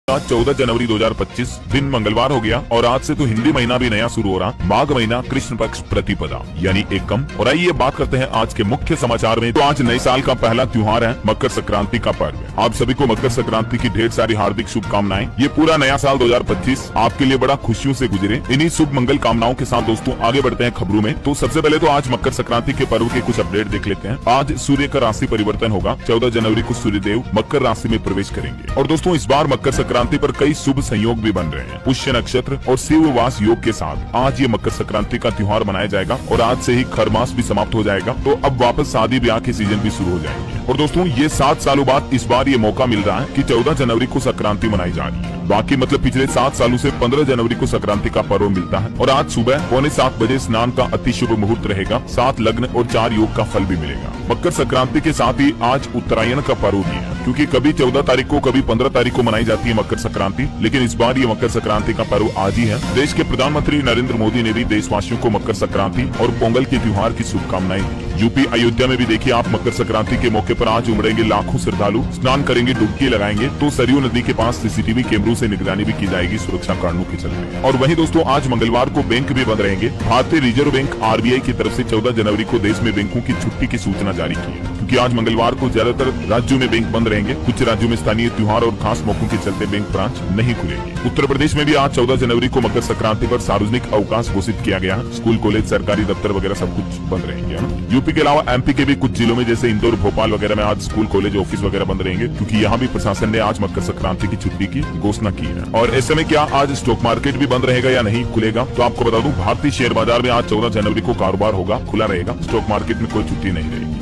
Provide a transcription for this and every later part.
आज 14 जनवरी 2025 दिन मंगलवार हो गया और आज से तो हिंदी महीना भी नया शुरू हो रहा। माघ महीना कृष्ण पक्ष प्रतिपदा यानी एकम। और आइए बात करते हैं आज के मुख्य समाचार में। तो आज नए साल का पहला त्योहार है मकर संक्रांति का पर्व। आप सभी को मकर संक्रांति की ढेर सारी हार्दिक शुभकामनाएं। ये पूरा नया साल 2025 आपके लिए बड़ा खुशियों से गुजरे। इन्हीं शुभ मंगल कामनाओं के साथ दोस्तों आगे बढ़ते हैं खबरों में। तो सबसे पहले तो आज मकर संक्रांति के पर्व के कुछ अपडेट देख लेते हैं। आज सूर्य का राशि परिवर्तन होगा। 14 जनवरी को सूर्यदेव मकर राशि में प्रवेश करेंगे। और दोस्तों इस बार मकर संक्रांति पर कई शुभ संयोग भी बन रहे हैं। पुष्य नक्षत्र और शिववास योग के साथ आज ये मकर संक्रांति का त्योहार मनाया जाएगा और आज से ही खरमास भी समाप्त हो जाएगा। तो अब वापस शादी ब्याह के सीजन भी शुरू हो जाएंगे। और दोस्तों ये 7 सालों बाद इस बार ये मौका मिल रहा है कि 14 जनवरी को संक्रांति मनाई जा रही है। बाकी मतलब पिछले 7 सालों से 15 जनवरी को संक्रांति का पर्व मिलता है। और आज सुबह 6:45 बजे स्नान का अति शुभ मुहूर्त रहेगा। 7 लग्न और 4 योग का फल भी मिलेगा। मकर संक्रांति के साथ ही आज उत्तरायण का पर्व भी है, क्योंकि कभी 14 तारीख को कभी 15 तारीख को मनाई जाती है मकर संक्रांति, लेकिन इस बार ये मकर संक्रांति का पर्व आज ही है। देश के प्रधानमंत्री नरेंद्र मोदी ने भी देशवासियों को मकर संक्रांति और पोंगल के त्योहार की शुभकामनाएं दी। यूपी अयोध्या में भी देखिए आप मकर संक्रांति के मौके पर आज उमड़ेंगे लाखों श्रद्धालु, स्नान करेंगे, डुबकी लगाएंगे। तो सरयू नदी के पास सीसीटीवी कैमरों से निगरानी भी की जाएगी सुरक्षा कारणों के चलते। और वहीं दोस्तों आज मंगलवार को बैंक भी बंद रहेंगे। भारतीय रिजर्व बैंक आरबीआई की तरफ से 14 जनवरी को देश में बैंकों की छुट्टी की सूचना जारी की है, क्योंकि आज मंगलवार को ज्यादातर राज्यों में बैंक बंद रहेंगे। कुछ राज्यों में स्थानीय त्योहार और खास मौकों के चलते बैंक ब्रांच नहीं खुलेंगे। उत्तर प्रदेश में भी आज 14 जनवरी को मकर संक्रांति पर सार्वजनिक अवकाश घोषित किया गया है। स्कूल, कॉलेज, सरकारी दफ्तर वगैरह सब कुछ बंद रहेंगे। यूपी के अलावा एमपी के भी कुछ जिलों में जैसे इंदौर, भोपाल वगैरह में आज स्कूल, कॉलेज, ऑफिस वगैरह बंद रहेंगे, क्योंकि यहाँ भी प्रशासन ने आज मकर संक्रांति की छुट्टी की घोषणा की है। और ऐसे में क्या आज स्टॉक मार्केट भी बंद रहेगा या नहीं खुलेगा, तो आपको बता दूं भारतीय शेयर बाजार में आज 14 जनवरी को कारोबार होगा, खुला रहेगा। स्टॉक मार्केट में कोई छुट्टी नहीं रहेगी।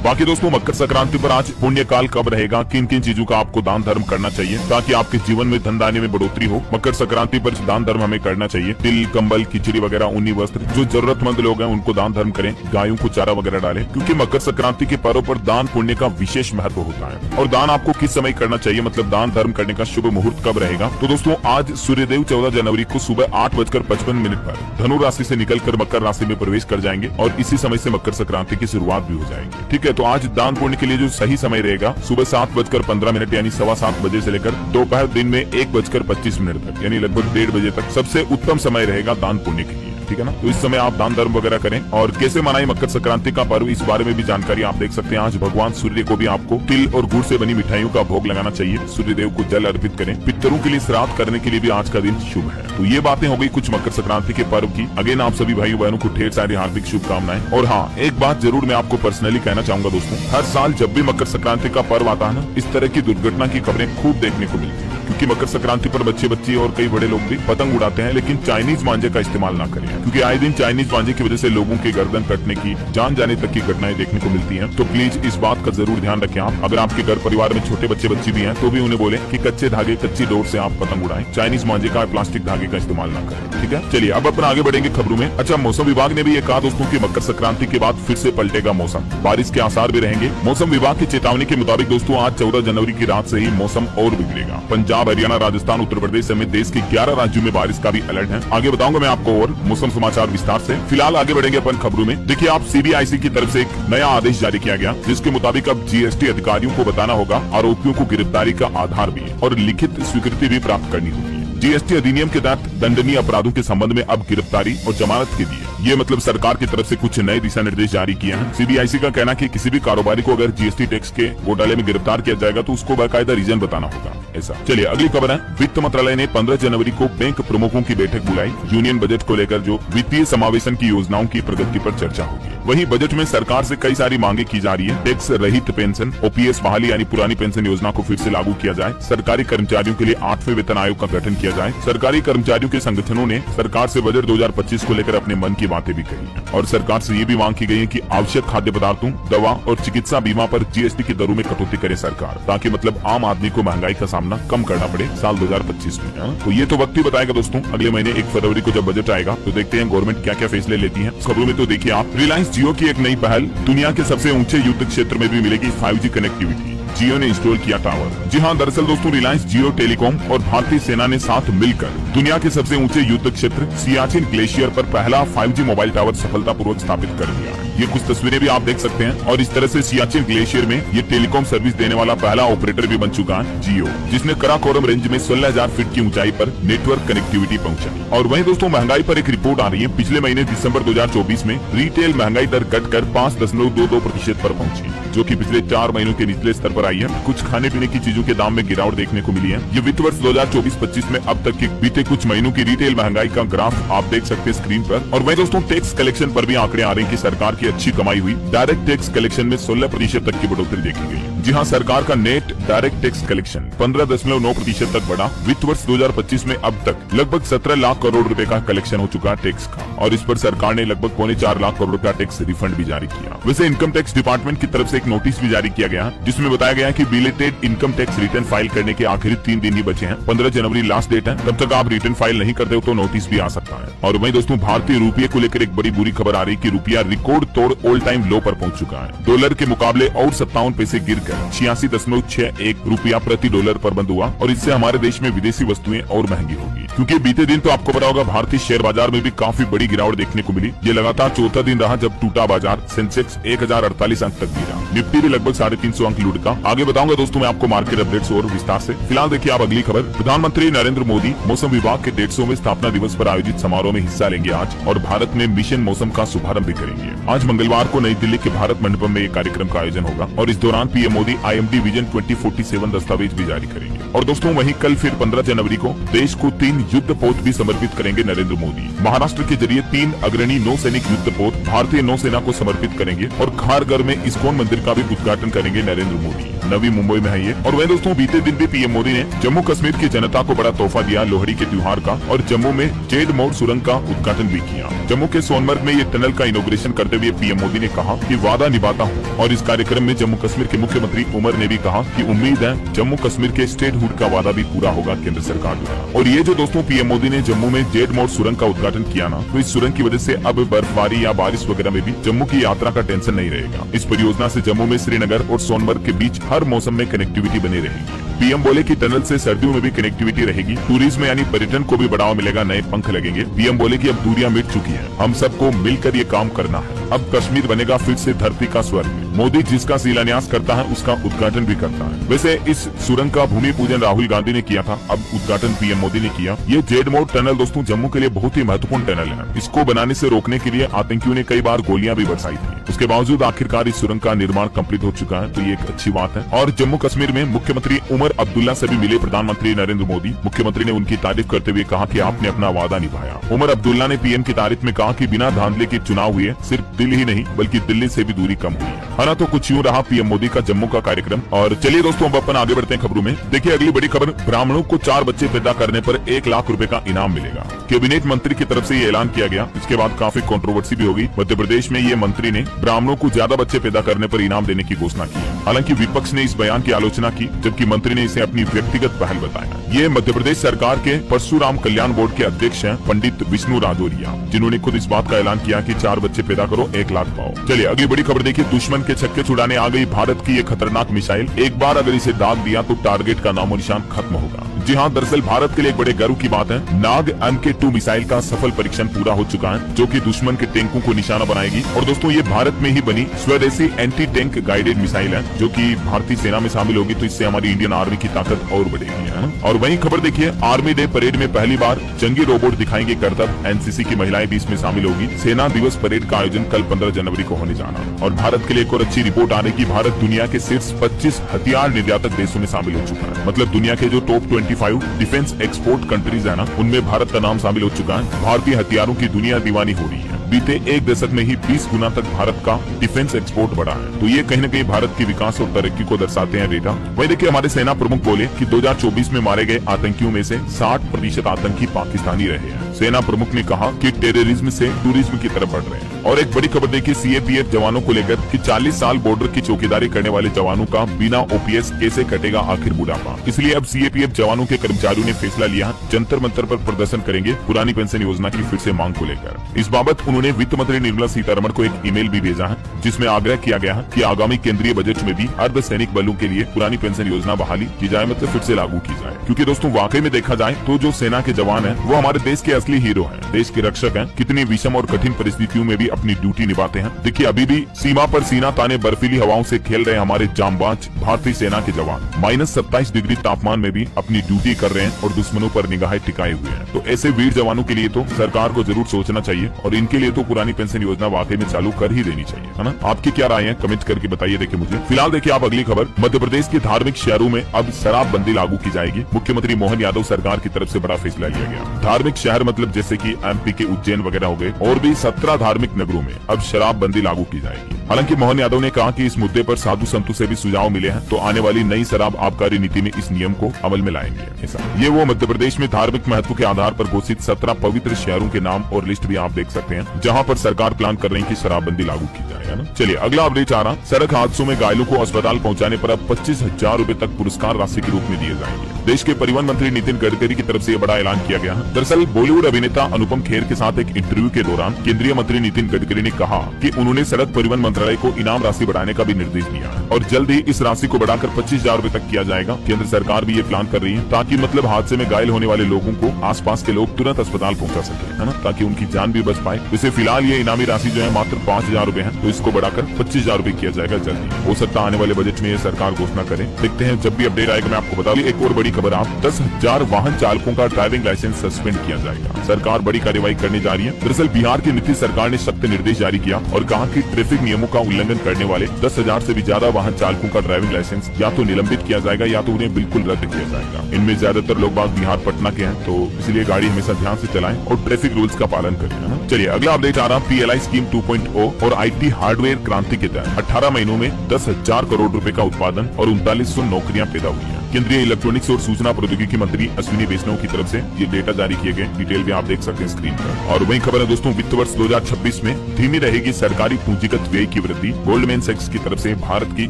बाकी दोस्तों मकर संक्रांति पर आज पुण्य काल कब रहेगा, किन किन चीजों का आपको दान धर्म करना चाहिए ताकि आपके जीवन में धन धान्य में बढ़ोतरी हो। मकर संक्रांति पर दान धर्म हमें करना चाहिए। तिल, कंबल, खिचड़ी वगैरह, ऊनी वस्त्र, जो जरूरतमंद लोग हैं उनको दान धर्म करें। गायों को चारा वगैरह डालें, क्योंकि मकर संक्रांति के पर्व पर दान पुण्य का विशेष महत्व होता है। और दान आपको किस समय करना चाहिए, मतलब दान धर्म करने का शुभ मुहूर्त कब रहेगा, तो दोस्तों आज सूर्यदेव 14 जनवरी को सुबह 8:55 पर धनु राशि से निकलकर मकर राशि में प्रवेश कर जाएंगे और इसी समय से मकर संक्रांति की शुरुआत भी हो जाएगी। ठीक है, तो आज दान पुण्य के लिए जो सही समय रहेगा सुबह 7:15 यानी 7:15 बजे से लेकर दोपहर दिन में 1:25 तक यानी लगभग 1:30 बजे तक सबसे उत्तम समय रहेगा दान पुण्य के लिए। ठीक है ना, तो इस समय आप दान धर्म वगैरह करें। और कैसे मनाएं मकर संक्रांति का पर्व, इस बारे में भी जानकारी आप देख सकते हैं। आज भगवान सूर्य को भी आपको तिल और गुड़ से बनी मिठाइयों का भोग लगाना चाहिए। सूर्यदेव को जल अर्पित करें। पितरों के लिए श्राद्ध करने के लिए भी आज का दिन शुभ है। तो ये बातें हो गई कुछ मकर संक्रांति के पर्व की। अगेन आप सभी भाइयों बहनों को ढेर सारी हार्दिक शुभकामनाएं। और हाँ, एक बात जरूर मैं आपको पर्सनली कहना चाहूंगा दोस्तों, हर साल जब भी मकर संक्रांति का पर्व आता है ना, इस तरह की दुर्घटना की खबरें खूब देखने को मिलती है। क्योंकि मकर संक्रांति पर बच्चे और कई बड़े लोग भी पतंग उड़ाते हैं, लेकिन चाइनीज मांझे का इस्तेमाल ना करें, क्योंकि आए दिन चाइनीज मांझे की वजह से लोगों के गर्दन कटने की, जान जाने तक की घटनाएं देखने को मिलती हैं। तो प्लीज इस बात का जरूर ध्यान रखें आप। अगर आपके घर परिवार में छोटे बच्चे भी हैं तो भी उन्हें बोले कि कच्चे धागे, कच्ची डोर से आप पतंग उड़ाएं, चाइनीज मांझे का, प्लास्टिक धागे का इस्तेमाल न करें। ठीक है, चलिए अब अपन आगे बढ़ेंगे खबरों में। अच्छा, मौसम विभाग ने भी ये कहा दोस्तों की मकर संक्रांति के बाद फिर से पलटेगा मौसम, बारिश के आसार भी रहेंगे। मौसम विभाग की चेतावनी के मुताबिक दोस्तों आज 14 जनवरी की रात से ही मौसम और बिगड़ेगा। पंजाब, हरियाणा, राजस्थान, उत्तर प्रदेश समेत देश के 11 राज्यों में बारिश का भी अलर्ट है। आगे बताऊंगा मैं आपको और मौसम समाचार विस्तार से। फिलहाल आगे बढ़ेंगे अपन खबरों में। देखिए आप सीबीआईसी की तरफ से एक नया आदेश जारी किया गया, जिसके मुताबिक अब जीएसटी अधिकारियों को बताना होगा आरोपियों को गिरफ्तारी का आधार भी और लिखित स्वीकृति भी प्राप्त करनी होगी। जीएसटी अधिनियम के तहत दंडनीय अपराधों के संबंध में अब गिरफ्तारी और जमानत के लिए ये मतलब सरकार की तरफ से कुछ नए दिशा निर्देश जारी किए हैं। सीबीआईसी का कहना है कि किसी भी कारोबारी को अगर जीएसटी टैक्स के घोटाले में गिरफ्तार किया जाएगा तो उसको बाकायदा रीजन बताना होगा। ऐसा चलिए अगली खबर है। वित्त मंत्रालय ने 15 जनवरी को बैंक प्रमुखों की बैठक बुलाई। यूनियन बजट को लेकर जो वित्तीय समावेशन की योजनाओं की प्रगति पर चर्चा होगी। वहीं बजट में सरकार से कई सारी मांगे की जा रही है। टैक्स रहित पेंशन, ओपीएस बहाली यानी पुरानी पेंशन योजना को फिर से लागू किया जाए। सरकारी कर्मचारियों के लिए 8वें वेतन आयोग का गठन किया जाए। सरकारी कर्मचारियों के संगठनों ने सरकार से बजट 2025 को लेकर अपने मन की बातें भी कही है। और सरकार से ये भी मांग की गई है कि आवश्यक खाद्य पदार्थों, दवा और चिकित्सा बीमा पर जीएसटी की दरों में कटौती करे सरकार, ताकि मतलब आम आदमी को महंगाई का सामना कम करना पड़े साल 2025 में। तो ये तो वक्त ही बताएगा दोस्तों। अगले महीने 1 फरवरी को जब बजट आएगा तो देखते हैं गवर्नमेंट क्या क्या फैसले लेती है। खबरों में तो देखिए आप, रिलायंस जियो की एक नई पहल, दुनिया के सबसे ऊंचे युद्ध क्षेत्र में भी मिलेगी 5G कनेक्टिविटी। जियो ने इंस्टॉल किया टावर। जी हाँ, दरअसल दोस्तों रिलायंस जियो टेलीकॉम और भारतीय सेना ने साथ मिलकर दुनिया के सबसे ऊंचे युद्ध क्षेत्र सियाचिन ग्लेशियर पर पहला 5G मोबाइल टावर सफलतापूर्वक स्थापित कर दिया है। ये कुछ तस्वीरें भी आप देख सकते हैं। और इस तरह से सियाचिन ग्लेशियर में ये टेलीकॉम सर्विस देने वाला पहला ऑपरेटर भी बन चुका है जियो, जिसने कराकोरम रेंज में 16,000 फीट की ऊंचाई पर नेटवर्क कनेक्टिविटी पहुंचाई। और वहीं दोस्तों महंगाई पर एक रिपोर्ट आ रही है। पिछले महीने दिसंबर 2024 में रिटेल महंगाई दर घटकर 5.22% पर पहुंची, जो कि पिछले 4 महीनों के निचले स्तर पर आई है। कुछ खाने पीने की चीजों के दाम में गिरावट देखने को मिली है। ये वित्त वर्ष 2024-25 में अब तक के बीते कुछ महीनों की रिटेल महंगाई का ग्राफ आप देख सकते हैं स्क्रीन पर। और वहीं दोस्तों टैक्स कलेक्शन पर भी आंकड़े आ रहे हैं कि सरकार की अच्छी कमाई हुई। डायरेक्ट टैक्स कलेक्शन में 16% तक की बढ़ोतरी देखी गई। जी हाँ, सरकार का नेट डायरेक्ट टैक्स कलेक्शन 15.9% तक बढ़ा। वित्त वर्ष 2025 में अब तक लगभग 17 लाख करोड़ रुपए का कलेक्शन हो चुका है टैक्स का, और इस पर सरकार ने लगभग 4.25 लाख करोड़ का टैक्स रिफंड भी जारी किया। वैसे इनकम टैक्स डिपार्टमेंट की तरफ से एक नोटिस भी जारी किया गया, जिसमें बताया गया है कि belated income tax return file करने के आखिरी 3 दिन ही बचे हैं। 15 जनवरी लास्ट डेट है, तब तक आप रिटर्न फाइल नहीं करते हो तो नोटिस भी आ सकता है। और वहीं दोस्तों भारतीय रुपये को लेकर एक बड़ी बुरी खबर आ रही है कि रुपया रिकॉर्ड तोड़ ऑल टाइम लो पर पहुंच चुका है। डॉलर के मुकाबले और 57 पैसे गिरकर 86.61 रुपया प्रति डॉलर पर बंद हुआ। और इससे हमारे देश में विदेशी वस्तुएं और महंगी होगी, क्योंकि बीते दिन तो आपको पता होगा भारतीय शेयर बाजार में भी काफी बड़ी गिरावट देखने को मिली। ये लगातार चौथा दिन रहा जब टूटा बाजार। सेंसेक्स 1048 अंक तक गिरा, निफ्टी भी लगभग 350 अंक लुढ़का। आगे बताऊंगा दोस्तों मैं आपको मार्केट अपडेट्स और विस्तार से। फिलहाल देखिए आप अगली खबर। प्रधानमंत्री नरेंद्र मोदी मौसम विभाग के 150वें स्थापना दिवस पर आयोजित समारोह में हिस्सा लेंगे आज, और भारत में मिशन मौसम का शुभारंभ भी करेंगे। आज मंगलवार को नई दिल्ली के भारत मंडपम में एक कार्यक्रम का आयोजन होगा, और इस दौरान पीएम मोदी IMD विजन 2047 दस्तावेज भी जारी करेंगे। और दोस्तों वहीं कल फिर 15 जनवरी को देश को 3 युद्धपोत भी समर्पित करेंगे नरेंद्र मोदी। महाराष्ट्र के जरिए 3 अग्रणी नौसैनिक युद्धपोत भारतीय नौसेना को समर्पित करेंगे, और खारघर में इस्कॉन मंदिर का भी उद्घाटन करेंगे नरेंद्र मोदी। नवी मुंबई में है ये। और वहीं दोस्तों बीते दिन भी पीएम मोदी ने जम्मू कश्मीर की जनता को बड़ा तोहफा दिया लोहड़ी के त्योहार का, और जम्मू में जेड मोड़ सुरंग का उद्घाटन भी किया। जम्मू के सोनमर्ग में ये टनल का इनॉग्रेशन करते हुए पीएम मोदी ने कहा कि वादा निभाता हूँ। और इस कार्यक्रम में जम्मू कश्मीर के मुख्यमंत्री उमर ने भी कहा कि उम्मीद है जम्मू कश्मीर के स्टेटहुड का वादा भी पूरा होगा केंद्र सरकार द्वारा। और ये जो दोस्तों पीएम मोदी ने जम्मू में जेड मोड़ सुरंग का उद्घाटन किया ना, तो इस सुरंग की वजह से अब बर्फबारी या बारिश वगैरह में भी जम्मू की यात्रा का टेंशन नहीं रहेगा। इस परियोजना से जम्मू में श्रीनगर और सोनमर्ग के बीच हर मौसम में कनेक्टिविटी बनी रहेगी। पीएम बोले कि टनल से सर्दियों में भी कनेक्टिविटी रहेगी। टूरिज्म यानी पर्यटन को भी बढ़ावा मिलेगा, नए पंख लगेंगे। पीएम बोले कि अब दूरियां मिट चुकी हैं, हम सबको मिलकर ये काम करना है। अब कश्मीर बनेगा फिर से धरती का स्वर्ग। मोदी जिसका शिलान्यास करता है उसका उद्घाटन भी करता है। वैसे इस सुरंग का भूमि पूजन राहुल गांधी ने किया था, अब उद्घाटन पीएम मोदी ने किया। ये जेड मोड़ टनल दोस्तों जम्मू के लिए बहुत ही महत्वपूर्ण टनल है। इसको बनाने से रोकने के लिए आतंकियों ने कई बार गोलियां भी बरसाई थी। उसके बावजूद आखिरकार इस सुरंग का निर्माण कंप्लीट हो चुका है, तो ये एक अच्छी बात है। और जम्मू कश्मीर में मुख्यमंत्री उमर अब्दुल्ला से भी मिले प्रधानमंत्री नरेंद्र मोदी। मुख्यमंत्री ने उनकी तारीफ करते हुए कहा कि आपने अपना वादा निभाया। उमर अब्दुल्ला ने पीएम की तारीफ में कहा कि बिना धांधले के चुनाव हुए, सिर्फ दिल ही नहीं बल्कि दिल्ली से भी दूरी कम हुई है ना। तो कुछ यूँ रहा पीएम मोदी का जम्मू का कार्यक्रम। और चलिए दोस्तों अब अपन आगे बढ़ते हैं खबरों में। देखिए अगली बड़ी खबर, ब्राह्मणों को 4 बच्चे पैदा करने पर 1 लाख रुपए का इनाम मिलेगा। कैबिनेट मंत्री की तरफ से ये ऐलान किया गया। इसके बाद काफी कंट्रोवर्सी भी होगी। मध्य प्रदेश में ये मंत्री ने ब्राह्मणों को ज्यादा बच्चे पैदा करने पर इनाम देने की घोषणा की है। हालांकि विपक्ष ने इस बयान की आलोचना की, जबकि मंत्री ने इसे अपनी व्यक्तिगत पहल बताया। ये मध्य प्रदेश सरकार के परशुराम कल्याण बोर्ड के अध्यक्ष हैं पंडित विष्णु राजौरिया, जिन्होंने खुद इस बात का ऐलान किया कि 4 बच्चे पैदा करो 1 लाख पाओ। चलिए अगली बड़ी खबर देखिए, दुश्मन के छक्के छुड़ाने आ गई भारत की ये खतरनाक मिसाइल। एक बार अगर इसे दाग दिया तो टारगेट का नामो निशान खत्म होगा। जी हाँ, दरअसल भारत के लिए एक बड़े गर्व की बात है। नाग MK2 मिसाइल का सफल परीक्षण पूरा हो चुका है, जो कि दुश्मन के टैंकों को निशाना बनाएगी। और दोस्तों ये भारत में ही बनी स्वदेशी एंटी टैंक गाइडेड मिसाइल है, जो कि भारतीय सेना में शामिल होगी, तो इससे हमारी इंडियन आर्मी की ताकत और बढ़ेगी है। और वहीं खबर देखिए, आर्मी डे परेड में पहली बार जंगी रोबोट दिखाएंगे करतब। NCC की महिलाएं भी इसमें शामिल होगी। सेना दिवस परेड का आयोजन कल 15 जनवरी को होने जाना। और भारत के लिए एक और अच्छी रिपोर्ट आ रही है कि भारत दुनिया के शीर्ष 25 हथियार निर्यातक देशों में शामिल हो चुका है। मतलब दुनिया के जो टॉप 25 डिफेंस एक्सपोर्ट कंट्रीज है ना, उनमें भारत का नाम शामिल हो चुका है। भारतीय हथियारों की दुनिया दीवानी हो रही है। बीते 1 दशक में ही 20 गुना तक भारत का डिफेंस एक्सपोर्ट बढ़ा है। तो ये कहीं न कहीं भारत की विकास और तरक्की को दर्शाते हैं डेटा। वही देखिए हमारे सेना प्रमुख बोले कि 2024 में मारे गए आतंकियों में से 60% आतंकी पाकिस्तानी रहे हैं। सेना प्रमुख ने कहा कि टेररिज्म से टूरिज्म की तरफ बढ़ रहे हैं। और एक बड़ी खबर देखिए CAPF जवानों को लेकर कि 40 साल बॉर्डर की चौकीदारी करने वाले जवानों का बिना OPS कैसे कटेगा आखिर बुढ़ापा। इसलिए अब CAPF जवानों के कर्मचारियों ने फैसला लिया, जंतर मंतर पर प्रदर्शन करेंगे पुरानी पेंशन योजना की फिर से मांग को लेकर। इस बाबत उन्होंने वित्त मंत्री निर्मला सीतारमण को एक ईमेल भी भेजा है, जिसमें आग्रह किया गया है कि आगामी केंद्रीय बजट में भी अर्धसैनिक बलों के लिए पुरानी पेंशन योजना बहाली की जाए, मतलब फिर से लागू की जाए। क्योंकि दोस्तों वाकई में देखा जाए तो जो सेना के जवान हैं वो हमारे देश के असली हीरो हैं, देश के रक्षक हैं, कितनी विषम और कठिन परिस्थितियों में भी अपनी ड्यूटी निभाते हैं। देखिए अभी भी सीमा पर सीना ताने बर्फीली हवाओं से खेल रहे हमारे जांबाज भारतीय सेना के जवान -27 डिग्री तापमान में भी अपनी ड्यूटी कर रहे हैं और दुश्मनों पर निगाहें टिकाए हुए हैं। तो ऐसे वीर जवानों के लिए तो सरकार को जरूर सोचना चाहिए और इनके लिए तो पुरानी पेंशन योजना वाकई में चालू कर ही देनी चाहिए, है ना। आपकी क्या राय है कमेंट करके बताइए। देखिए मुझे फिलहाल देखिए आप अगली खबर, मध्य प्रदेश के धार्मिक शहरों में अब शराबबंदी लागू की जाएगी। मुख्यमंत्री मोहन यादव सरकार की तरफ से बड़ा फैसला लिया गया। धार्मिक शहर मतलब जैसे कि एमपी के उज्जैन वगैरह हो गए और भी 17 धार्मिक नगरों में अब शराबबंदी लागू की जाएगी। हालांकि मोहन यादव ने कहा कि इस मुद्दे पर साधु संतों से भी सुझाव मिले हैं, तो आने वाली नई शराब आबकारी नीति में इस नियम को अमल में लाएंगे। ऐसा ये वो मध्य प्रदेश में धार्मिक महत्व के आधार पर घोषित 17 पवित्र शहरों के नाम और लिस्ट भी आप देख सकते हैं, जहां पर सरकार प्लान कर रही है कि शराबबंदी लागू की जाए, है ना। चलिए अगला अपडेट आ रहा, सड़क हादसों में घायलों को अस्पताल पहुंचाने पर अब 25,000 रूपए तक पुरस्कार राशि के रूप में दिए जाएंगे। देश के परिवहन मंत्री नितिन गडकरी की तरफ से बड़ा ऐलान किया गया है। दरअसल बॉलीवुड अभिनेता अनुपम खेर के साथ एक इंटरव्यू के दौरान केंद्रीय मंत्री नितिन गडकरी ने कहा कि उन्होंने सड़क परिवहन मंत्रालय को इनाम राशि बढ़ाने का भी निर्देश दिया है और जल्द ही इस राशि को बढ़ाकर 25,000 रूपए तक किया जाएगा। केंद्र सरकार भी ये प्लान कर रही है ताकि मतलब हादसे में घायल होने वाले लोगों को आसपास के लोग तुरंत अस्पताल पहुंचा सके, है ना, ताकि उनकी जान भी बच पाए। वैसे फिलहाल ये इनामी राशि जो है मात्र 5,000 रूपए है, तो इसको बढ़ाकर 25,000 रूपए किया जाएगा जल्दी। हो सकता है आने वाले बजट में ये सरकार घोषणा करे, देखते हैं। जब भी अपडेट आएगा मैं आपको बता दूं। एक और बड़ी खबर, आप 10,000 वाहन चालकों का ड्राइविंग लाइसेंस सस्पेंड किया जाएगा। सरकार बड़ी कार्यवाही करने जा रही है। दरअसल बिहार की नीतीश सरकार ने सख्त निर्देश जारी किया और कहा कि ट्रैफिक नियमों का उल्लंघन करने वाले 10,000 से भी ज्यादा वाहन चालकों का ड्राइविंग लाइसेंस या तो निलंबित किया जाएगा या तो उन्हें बिल्कुल रद्द किया जाएगा। इनमें ज्यादातर लोग बाग बिहार पटना के हैं, तो इसलिए गाड़ी हमेशा ध्यान से चलाएं और ट्रैफिक रूल्स का पालन करें, है ना। चलिए अगला अपडेट आ रहा, PLI स्कीम 2.0 और IT हार्डवेयर क्रांति के तहत 18 महीनों में 10,000 करोड़ रुपए का उत्पादन और 3900 नौकरियां पैदा हुई हैं। केंद्रीय इलेक्ट्रॉनिक्स और सूचना प्रौद्योगिकी मंत्री अश्विनी वैष्णव की तरफ से ये डेटा जारी किए गए। डिटेल भी आप देख सकते हैं स्क्रीन पर। और वही खबर है दोस्तों, वित्त वर्ष 2026 में धीमी रहेगी सरकारी पूंजीगत व्यय की वृद्धि। गोल्डमैन सैक्स की तरफ से भारत की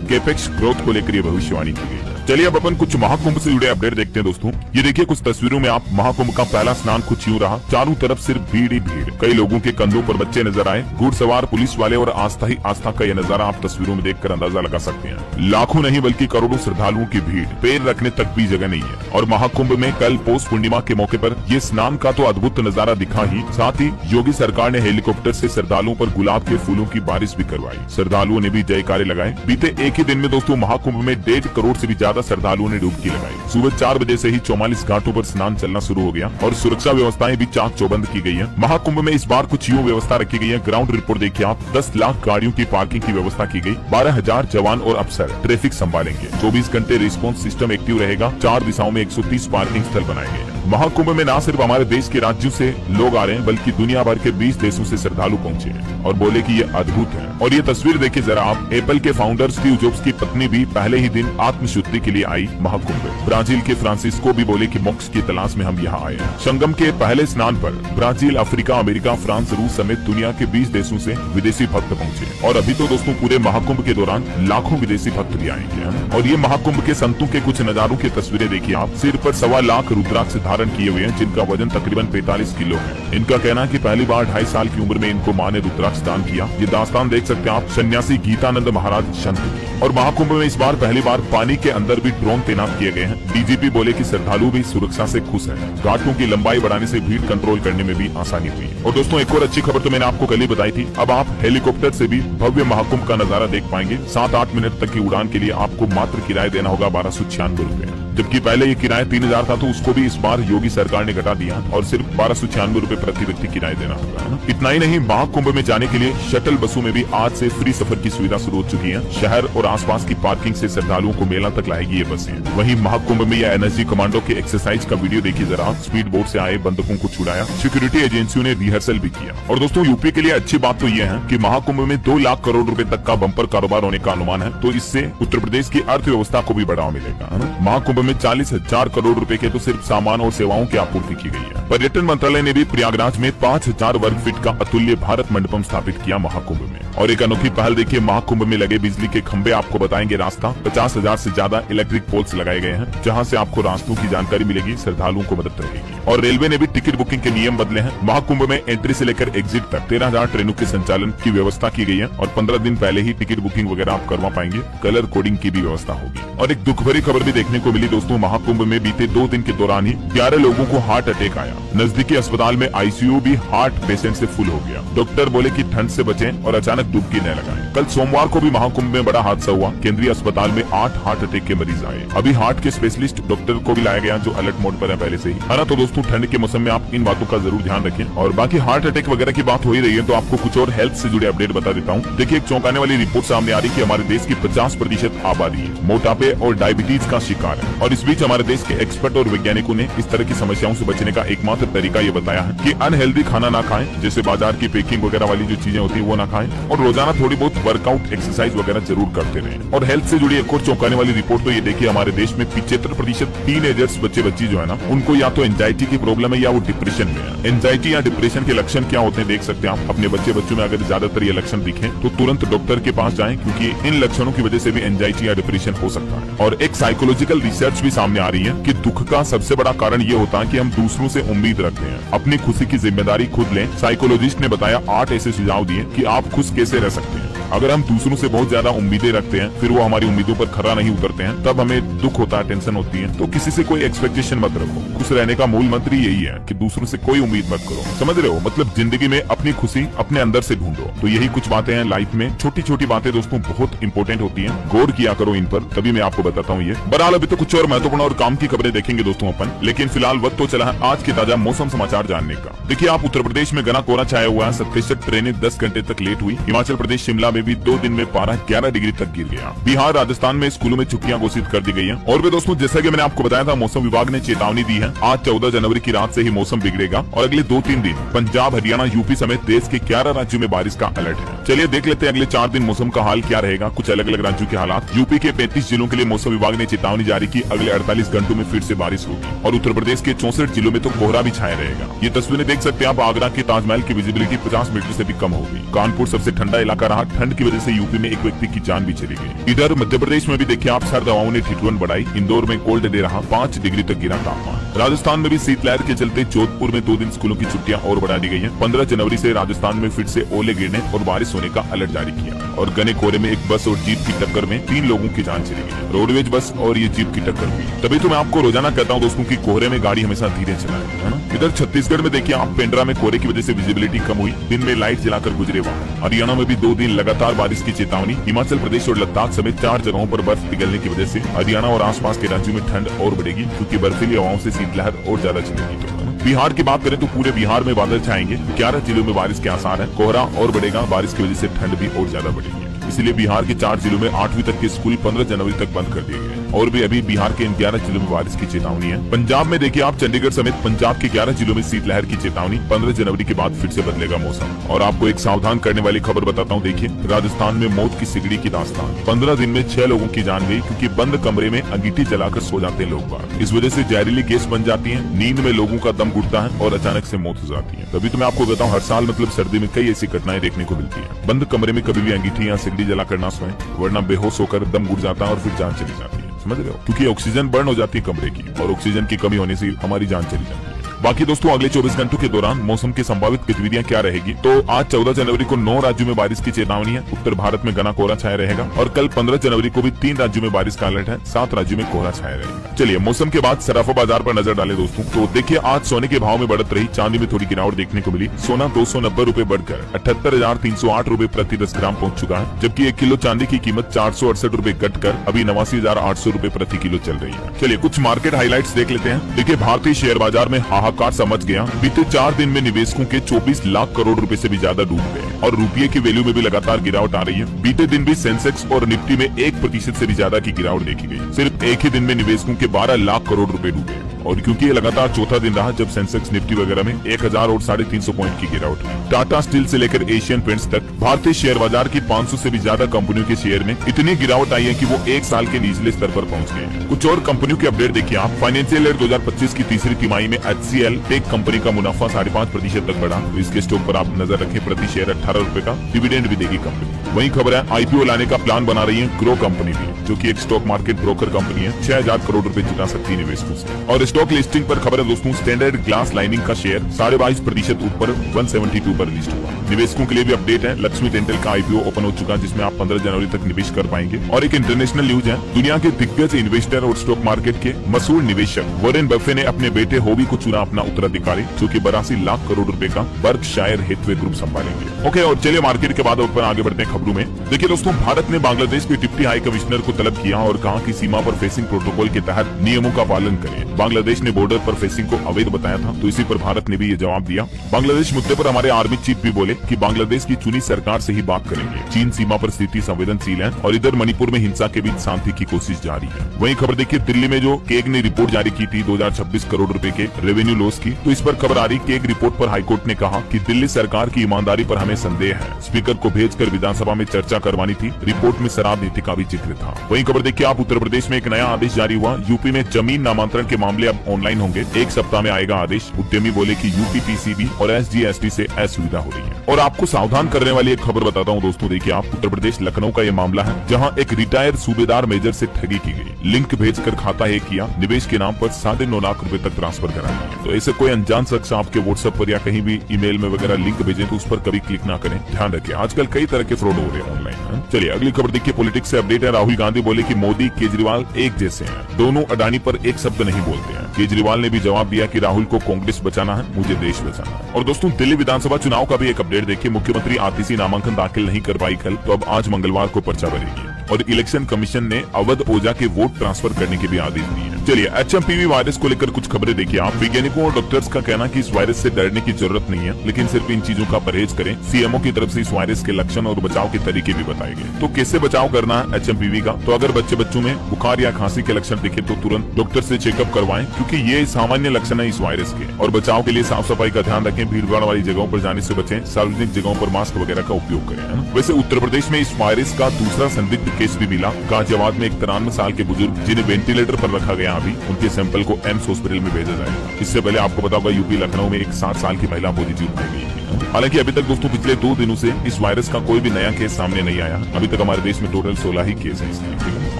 कैपेक्स ग्रोथ को लेकर भविष्यवाणी की गई है। चलिए अब अपन कुछ महाकुंभ से जुड़े अपडेट देखते हैं दोस्तों। ये देखिए कुछ तस्वीरों में आप महाकुंभ का पहला स्नान कुछ यूं रहा, चारों तरफ सिर्फ भीड़ ही भीड़। कई लोगों के कंधों पर बच्चे नजर आए, घुड़सवार, पुलिस वाले और आस्था ही आस्था का यह नजारा आप तस्वीरों में देखकर अंदाजा लगा सकते हैं। लाखों नहीं बल्कि करोड़ों श्रद्धालुओं की भीड़, पैर रखने तक भी जगह नहीं है। और महाकुंभ में कल पौष पूर्णिमा के मौके पर ये स्नान का तो अद्भुत नजारा दिखा ही, साथ ही योगी सरकार ने हेलीकॉप्टर से श्रद्धालुओं पर गुलाब के फूलों की बारिश भी करवाई। श्रद्धालुओं ने भी जयकारे लगाए। बीते एक ही दिन में दोस्तों महाकुंभ में 1.5 करोड़ से भी ज्यादा श्रद्धालुओं ने डुबकी लगाई। सुबह 4 बजे से ही 44 घाटों पर स्नान चलना शुरू हो गया और सुरक्षा व्यवस्थाएं भी चाक चौबंद की गई है। महाकुंभ में इस बार कुछ यूं व्यवस्था रखी गई है। ग्राउंड रिपोर्ट देखिए आप, 10 लाख गाड़ियों की पार्किंग की व्यवस्था की गई। 12,000 जवान और अफसर ट्रैफिक संभालेंगे। 24 घंटे रिस्पॉन्स सिस्टम एक्टिव रहेगा। 4 दिशाओं में 130 पार्किंग स्थल बनाए गए हैं। महाकुंभ में न सिर्फ हमारे देश के राज्यों से लोग आ रहे हैं बल्कि दुनिया भर के 20 देशों से श्रद्धालु पहुंचे हैं और बोले कि ये अद्भुत है। और ये तस्वीर देखिए जरा आप, एप्पल के फाउंडर स्टीव जॉब्स की पत्नी भी पहले ही दिन आत्मशुद्धि के लिए आई महाकुंभ। ब्राजील के फ्रांसिस्को भी बोले कि मोक्ष की तलाश में हम यहाँ आए हैं। संगम के पहले स्नान पर ब्राजील, अफ्रीका, अमेरिका, फ्रांस, रूस समेत दुनिया के 20 देशों से विदेशी भक्त पहुंचे। और अभी तो दोस्तों पूरे महाकुंभ के दौरान लाखों विदेशी भक्त भी आएंगे। और ये महाकुंभ के संतों के कुछ नजारों की तस्वीरें देखिए आप। सिर पर 1.25 लाख रुद्राक्ष धारण किए हुए हैं जिनका वजन तकरीबन 45 किलो है। इनका कहना है कि पहली बार 2.5 साल की उम्र में इनको मां ने रुद्राक्ष दान किया। ये दास्तान देख सकते हैं आप सन्यासी गीतानंद महाराज संत की। और महाकुंभ में इस बार पहली बार पानी के अंदर भी ड्रोन तैनात किए गए हैं। डीजीपी बोले कि श्रद्धालु भी सुरक्षा से खुश हैं। घाटों की लंबाई बढ़ाने से भीड़ कंट्रोल करने में भी आसानी हुई। और दोस्तों एक और अच्छी खबर तो मैंने आपको कल ही बताई थी। अब आप हेलीकॉप्टर से भी भव्य महाकुंभ का नजारा देख पाएंगे। 7-8 मिनट तक की उड़ान के लिए आपको मात्र किराया देना होगा 1296 रूपए, जबकि पहले ये किराया 3,000 था, तो उसको भी इस बार योगी सरकार ने घटा दिया और सिर्फ 1296 रूपए प्रति व्यक्ति किराया देना होगा, है ना। इतना ही नहीं, महाकुंभ में जाने के लिए शटल बसों में भी आज से फ्री सफर की सुविधा शुरू हो चुकी है। शहर और आसपास की पार्किंग से श्रद्धालुओं को मेला तक लाएगी ये बसें। वहीं महाकुंभ में यह एनर्जी कमांडो के एक्सरसाइज का वीडियो देखिए जरा। स्पीड बोट से आए बंदूकों को छुड़ाया, सिक्योरिटी एजेंसियों ने रिहर्सल भी किया। और दोस्तों यूपी के लिए अच्छी बात तो यह है कि महाकुंभ में 2 लाख करोड़ रुपए तक का बम्पर कारोबार होने का अनुमान है, तो इससे उत्तर प्रदेश की अर्थव्यवस्था को भी बढ़ावा मिलेगा, है ना। महाकुंभ में 40,000 करोड़ रुपए के तो सिर्फ सामान और सेवाओं की आपूर्ति की गई है। पर्यटन मंत्रालय ने भी प्रयागराज में 5,000 वर्ग फीट का अतुल्य भारत मंडपम स्थापित किया महाकुंभ में। और एक अनोखी पहल देखिए, महाकुंभ में लगे बिजली के खंभे आपको बताएंगे रास्ता। 50,000 से ज्यादा इलेक्ट्रिक पोल्स लगाए गए हैं जहां से आपको रास्तों की जानकारी मिलेगी, श्रद्धालुओं को मदद रहेगी। और रेलवे ने भी टिकट बुकिंग के नियम बदले हैं। महाकुंभ में एंट्री से लेकर एग्जिट तक 13,000 ट्रेनों के संचालन की व्यवस्था की गई है और 15 दिन पहले ही टिकट बुकिंग वगैरह आप करवा पाएंगे। कलर कोडिंग की भी व्यवस्था होगी। और एक दुख भरी खबर भी देखने को मिली दोस्तों, महाकुंभ में बीते 2 दिन के दौरान ही 11 लोगों को हार्ट अटैक आया। गया। नजदीकी अस्पताल में आईसीयू भी हार्ट पेशेंट से फुल हो गया। डॉक्टर बोले कि ठंड से बचें और अचानक डुबकी न लगाएं। कल सोमवार को भी महाकुंभ में बड़ा हादसा हुआ। केंद्रीय अस्पताल में 8 हार्ट अटैक के मरीज आए। अभी हार्ट के स्पेशलिस्ट डॉक्टर को भी लाया गया जो अलर्ट मोड पर है पहले से ही, है ना। तो दोस्तों ठंड के मौसम में आप इन बातों का जरूर ध्यान रखें। और बाकी हार्ट अटैक वगैरह की बात हो ही रही है तो आपको कुछ और हेल्थ से जुड़े अपडेट बता देता हूँ। देखिए, एक चौंकाने वाली रिपोर्ट सामने आ रही है कि हमारे देश की 50% आबादी मोटापे और डायबिटीज का शिकार है। और इस बीच हमारे देश के एक्सपर्ट और वैज्ञानिकों ने इस तरह की समस्याओं से बचने का एकमात्र तरीका ये बताया है कि अनहेल्दी खाना ना खाएं, जैसे बाजार की पैकिंग वगैरह वाली जो चीजें होती है वो ना खाएं, और रोजाना थोड़ी बहुत वर्कआउट एक्सरसाइज वगैरह जरूर करते रहें। और हेल्थ से जुड़ी एक और चौंकाने वाली रिपोर्ट तो ये देखिए, हमारे देश में 75% टीनेजर्स बच्चे बच्ची जो है ना, उनको या तो एंजाइटी की प्रॉब्लम है या वो डिप्रेशन में है। एंजाइटी या डिप्रेशन के लक्षण क्या होते हैं देख सकते हैं आप अपने बच्चे बच्चों में। अगर ज्यादातर ये लक्षण दिखे तो तुरंत डॉक्टर के पास जाएं, क्योंकि इन लक्षणों की वजह से भी एंजाइटी या डिप्रेशन हो सकता है। और एक साइकोलॉजिकल रिसर्च भी सामने आ रही है कि दुख का सबसे बड़ा कारण ये होता है कि हम दूसरों से उम्मीद रखते हैं। अपनी खुशी की जिम्मेदारी खुद लें। साइकोलॉजिस्ट ने बताया 8 ऐसे सुझाव दिए कि आप खुश कैसे रह सकते हैं। अगर हम दूसरों से बहुत ज्यादा उम्मीदें रखते हैं, फिर वो हमारी उम्मीदों पर खरा नहीं उतरते हैं, तब हमें दुख होता है, टेंशन होती है। तो किसी से कोई एक्सपेक्टेशन मत रखो। खुश रहने का मूल मंत्र यही है कि दूसरों से कोई उम्मीद मत करो। समझ रहे हो? मतलब जिंदगी में अपनी खुशी अपने अंदर से ढूंढो। तो यही कुछ बातें हैं लाइफ में। छोटी छोटी बातें दोस्तों बहुत इंपॉर्टेंट होती हैं, गौर किया करो इन पर, तभी मैं आपको बताता हूँ ये। बहरहाल अभी तो कुछ और महत्वपूर्ण और काम की खबरें देखेंगे दोस्तों अपन, लेकिन फिलहाल वक्त तो चला है आज के ताजा मौसम समाचार जानने का। देखिए, आप उत्तर प्रदेश में घना कोहरा छाया हुआ है। 67 ट्रेनें 10 घंटे तक लेट हुई। हिमाचल प्रदेश शिमला में भी 2 दिन में पारा 11 डिग्री तक गिर गया। बिहार राजस्थान में स्कूलों में छुट्टियां घोषित कर दी गई हैं। और भी दोस्तों, जैसा कि मैंने आपको बताया था, मौसम विभाग ने चेतावनी दी है। आज 14 जनवरी की रात से ही मौसम बिगड़ेगा और अगले 2-3 दिन पंजाब, हरियाणा, यूपी समेत देश के 11 राज्यों में बारिश का अलर्ट है। चलिए देख लेते हैं अगले 4 दिन मौसम का हाल क्या रहेगा। कुछ अलग अलग राज्यों के हालात। यूपी के 35 जिलों के लिए मौसम विभाग ने चेतावनी जारी की। अगले 48 घंटों में फिर से बारिश होगी। और उत्तर प्रदेश के 64 जिलों में तो कोहरा भी छाया रहेगा। ये तस्वीरें देख सकते हैं आप। आगरा के ताजमहल की विजिबिलिटी 50 मीटर से भी कम होगी। कानपुर सबसे ठंडा इलाका रहा। ठंड की वजह से यूपी में एक व्यक्ति की जान भी चली गई। इधर मध्य प्रदेश में भी देखिए आप, सर्द हवाओं ने ठिठुरन बढ़ाई। इंदौर में कोल्ड डे रहा। 5 डिग्री तक गिरा तापमान। राजस्थान में भी शीतलहर के चलते जोधपुर में 2 दिन स्कूलों की छुट्टियां और बढ़ा दी गई हैं। 15 जनवरी से राजस्थान में फिर से ओले गिरने और बारिश होने का अलर्ट जारी किया। और घने कोहरे में एक बस और जीप की टक्कर में 3 लोगों की जान चली गई। रोडवेज बस और ये जीप की टक्कर हुई। तभी तो मैं आपको रोजाना कहता हूँ दोस्तों की कोहरे में गाड़ी हमेशा धीरे चलाएं, है ना। इधर छत्तीसगढ़ में देखिए आप, पेंड्रा में कोहरे की वजह से विजिबिलिटी कम हुई। दिन में लाइट जलाकर गुजरे वाहन। हरियाणा में भी 2 दिन लगातार बारिश की चेतावनी। हिमाचल प्रदेश और लद्दाख समेत 4 जगहों पर बर्फ पिघलने की वजह से हरियाणा और आसपास के राज्यों में ठंड और बढ़ेगी, क्योंकि बर्फीली हवाओं से शीतलहर और ज्यादा चलेगी। तो बिहार की बात करें तो पूरे बिहार में बादल छाएंगे। 11 जिलों में बारिश के आसार है। कोहरा और बढ़ेगा। बारिश की वजह से ठंड भी और ज्यादा बढ़ेगी। इसलिए बिहार के 4 जिलों में 8वीं तक के स्कूल 15 जनवरी तक बंद कर दिए गए। और भी अभी बिहार के इन 11 जिलों में बारिश की चेतावनी है। पंजाब में देखिए आप, चंडीगढ़ समेत पंजाब के 11 जिलों में शीतलहर की चेतावनी। 15 जनवरी के बाद फिर से बदलेगा मौसम। और आपको एक सावधान करने वाली खबर बताता हूँ। देखिए, राजस्थान में मौत की सिगड़ी की दास्तान। 15 दिन में 6 लोगों की जान गई, क्योंकि बंद कमरे में अंगीठी जलाकर सो जाते हैं लोग बाहर। इस वजह से जहरीली गैस बन जाती है। नींद में लोगों का दम घुटता है और अचानक से मौत हो जाती है। तभी तो मैं आपको बताऊँ, हर साल मतलब सर्दी में कई ऐसी घटनाएं देखने को मिलती है। बंद कमरे में कभी भी अंगीठी या सिगड़ी जलाकर ना सोएं, वरना बेहोश होकर दम घुट जाता है और फिर जान चली जाती है। समझ रहे हो? क्योंकि ऑक्सीजन बर्न हो जाती है कमरे की, और ऑक्सीजन की कमी होने से हमारी जान चली जाती है। बाकी दोस्तों, अगले 24 घंटों के दौरान मौसम की संभावित गतिविधियां क्या रहेगी। तो आज 14 जनवरी को 9 राज्यों में बारिश की चेतावनी है। उत्तर भारत में घना कोहरा छाया रहेगा। और कल 15 जनवरी को भी 3 राज्यों में बारिश का अलर्ट है। 7 राज्यों में कोहरा छाया रहेगा। चलिए मौसम के बाद सराफा बाजार पर नजर डालें दोस्तों। तो देखिए, आज सोने के भाव में बढ़त रही। चांदी में थोड़ी गिरावट देखने को मिली। सोना 290 रूपए बढ़कर 78,308 रूपए प्रति 10 ग्राम पहुंच चुका है। जबकि 1 किलो चांदी की कीमत 468 रूपए घटकर अभी 89,800 रूपए प्रति किलो चल रही है। चलिए कुछ मार्केट हाईलाइट्स देख लेते हैं। देखिए, भारतीय शेयर बाजार में हाहाकार सा मच गया। बीते 4 दिन में निवेशकों के 24 लाख करोड़ रुपए से भी ज्यादा डूब गए। और रुपये की वैल्यू में भी लगातार गिरावट आ रही है। बीते दिन भी सेंसेक्स और निफ्टी में 1% से भी ज्यादा की गिरावट देखी गई। सिर्फ एक ही दिन में निवेशकों के 12 लाख करोड़ रुपए डूबे। और क्योंकि ये लगातार चौथा दिन रहा जब सेंसेक्स, निफ्टी वगैरह में 1000 और 350 पॉइंट की गिरावट हुई। टाटा स्टील से लेकर एशियन पेंट्स तक भारतीय शेयर बाजार की 500 से भी ज्यादा कंपनियों के शेयर में इतनी गिरावट आई है कि वो 1 साल के निचले स्तर पर पहुंच गए हैं। कुछ और कंपनियों के अपडेट देखिए आप। फाइनेंशियल ईयर 2025 की तीसरी तिमाही में HCL टेक कंपनी का मुनाफा 5.5% तक बढ़ा। तो इसके स्टॉक पर आप नजर रखें। प्रति शेयर 18 रुपए का डिविडेंड भी देगी कंपनी। वहीं खबर है IPO लाने का प्लान बना रही है ग्रो कंपनी भी, जो कि एक स्टॉक मार्केट ब्रोकर कंपनी है। 6000 करोड़ रुपए जुटा सकती है निवेशकों से। और स्टॉक लिस्टिंग पर खबर है दोस्तों, स्टैंडर्ड ग्लास लाइनिंग का शेयर 22.5% ऊपर 172 पर लिस्ट हुआ। निवेशकों के लिए भी अपडेट है, लक्ष्मी टेंटल का आईपीओ ओपन हो चुका, जिसमें आप 15 जनवरी तक निवेश कर पाएंगे। और एक इंटरनेशनल न्यूज है, दुनिया के दिग्गज इन्वेस्टर और स्टॉक मार्केट के मशहूर निवेशक वॉरेन बफे ने अपने बेटे हॉबी को चुना अपना उत्तराधिकारी, जो कि 82 लाख करोड़ रुपए का बर्कशायर हैथवे ग्रुप संभालेंगे। ओके, और चलिए मार्केट के बाद ऊपर आगे बढ़ते हैं खबरों में। देखिए दोस्तों, भारत ने बांग्लादेश के डिप्टी हाई कमिश्नर को तलब किया और कहा कि सीमा पर फेंसिंग प्रोटोकॉल के तहत नियमों का पालन करें। बांग्लादेश ने बॉर्डर पर फेंसिंग को अवैध बताया था, तो इसी पर भारत ने भी ये जवाब दिया। बांग्लादेश मुद्दे पर हमारे आर्मी चीफ भी बोले कि बांग्लादेश की चुनी सरकार से ही बात करेंगे। चीन सीमा पर स्थिति संवेदनशील है और इधर मणिपुर में हिंसा के बीच शांति की कोशिश जारी है। वहीं खबर देखिए, दिल्ली में जो केग ने रिपोर्ट जारी की थी 2026 करोड़ रुपए के रेवेन्यू लॉस की, तो इस पर खबर आ रही। केग रिपोर्ट पर हाईकोर्ट ने कहा कि दिल्ली सरकार की ईमानदारी पर हमें संदेह है, स्पीकर को भेजकर विधानसभा में चर्चा करवानी थी। रिपोर्ट में शराब नीति का भी जिक्र था। वहीं खबर देखिए आप, उत्तर प्रदेश में एक नया आदेश जारी हुआ। यूपी में जमीन नामांतरण के मामले अब ऑनलाइन होंगे, 1 सप्ताह में आएगा आदेश। उद्यमी बोले कि यूपीपीसीबी और एसजीएसटी से असुविधा हो रही है। और आपको सावधान करने वाली एक खबर बताता हूं दोस्तों, देखिए आप, उत्तर प्रदेश लखनऊ का ये मामला है, जहां एक रिटायर्ड सूबेदार मेजर से ठगी की गई। लिंक भेजकर खाता हैक किया, निवेश के नाम पर 9.5 लाख रुपए तक ट्रांसफर कराएंगे। तो ऐसे कोई अनजान शख्स आपके व्हाट्सएप पर या कहीं भी ईमेल में वगैरह लिंक भेजे तो उस पर कभी क्लिक ना करें। ध्यान रखिए, आजकल कई तरह के फ्रॉड हो रहे हैं ऑनलाइन। चलिए अगली खबर देखिए, पॉलिटिक्स से अपडेट है। राहुल गांधी बोले कि मोदी केजरीवाल एक जैसे हैं, दोनों अडानी पर एक शब्द नहीं बोलते हैं। केजरीवाल ने भी जवाब दिया कि राहुल को कांग्रेस बचाना है, मुझे देश बचाना है। और दोस्तों, दिल्ली विधानसभा चुनाव का भी एक अपडेट देखिए। मुख्यमंत्री आतिशी नामांकन दाखिल नहीं कर पाई कल, तो अब आज मंगलवार को पर्चा भरेगी। और इलेक्शन कमीशन ने अवध ओझा के वोट ट्रांसफर करने के भी आदेश दिए हैं। चलिए HMPV वायरस को लेकर कुछ खबरें देखिए आप। वैज्ञानिकों और डॉक्टर्स का कहना कि इस वायरस से डरने की जरूरत नहीं है, लेकिन सिर्फ इन चीजों का परहेज करें। सीएमओ की तरफ से इस वायरस के लक्षण और बचाव के तरीके भी बताए गए। तो कैसे बचाव करना है HMPV का? तो अगर बच्चों में बुखार या खांसी के लक्षण दिखे तो तुरंत डॉक्टर से चेकअप करवाएं, क्योंकि ये सामान्य लक्षण है इस वायरस के। और बचाव के लिए साफ सफाई का ध्यान रखें, भीड़भाड़ वाली जगहों पर जाने से बचें, सार्वजनिक जगहों पर मास्क वगैरह का उपयोग करें। वैसे उत्तर प्रदेश में इस वायरस का दूसरा संदिग्ध केस भी मिला। गाजियाबाद में एक 93 साल के बुजुर्ग, जिन्हें वेंटिलेटर पर रखा गया, अभी उनके सैंपल को एम्स हॉस्पिटल में भेजा जाएगा। इससे पहले आपको पता होगा यूपी लखनऊ में एक 60 साल की महिला पॉजिटिव पाई गई थी। हालांकि अभी तक दोस्तों पिछले 2 दिनों से इस वायरस का कोई भी नया केस सामने नहीं आया। अभी तक हमारे देश में टोटल 16 ही केस है।